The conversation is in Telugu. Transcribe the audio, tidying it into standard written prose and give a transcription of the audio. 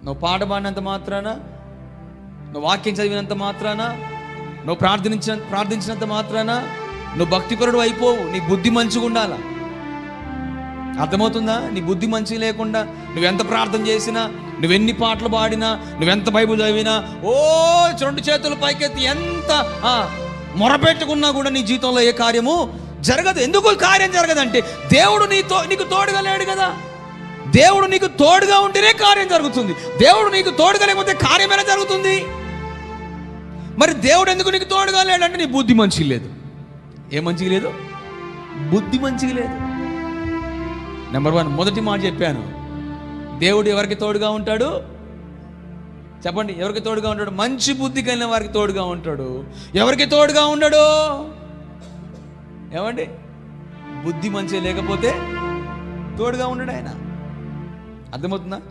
నువ్వు పాట పాడినంత మాత్రాన, నువ్వు వాక్యం చదివినంత మాత్రాన, నువ్వు ప్రార్థించినంత మాత్రాన నువ్వు భక్తిపరుడు అయిపోవు. నీ బుద్ధి మంచిగా ఉండాలా. అర్థమవుతుందా? నీ బుద్ధి మంచిగా లేకుండా నువ్వెంత ప్రార్థన చేసినా, నువ్వెన్ని పాటలు పాడినా, నువ్వెంత బైబిల్ చదివినా, రెండు చేతులు పైకెత్తి ఎంత మొరపెట్టుకున్నా కూడా నీ జీవితంలో ఏ కార్యము జరగదు. ఎందుకు కార్యం జరగదంటే దేవుడు నీకు తోడుగా లేడు కదా. దేవుడు నీకు తోడుగా ఉంటేనే కార్యం జరుగుతుంది. దేవుడు నీకు తోడుగా లేకపోతే కార్యం ఎలా జరుగుతుంది? మరి దేవుడు ఎందుకు నీకు తోడుగా లేడంటే నీ బుద్ధి మంచిగా లేదు. ఏ మంచిగా లేదు? బుద్ధి మంచిగా లేదు. నెంబర్ 1 మొదటి మాట చెప్పాను. దేవుడు ఎవరికి తోడుగా ఉంటాడు చెప్పండి? ఎవరికి తోడుగా ఉంటాడు? మంచి బుద్ధి కలిగిన వారికి తోడుగా ఉంటాడు. ఎవరికి తోడుగా ఉండడు? ఏమండి? బుద్ధి మంచిగా లేకపోతే తోడుగా ఉండడు ఆయన. అర్థమవుతుందా?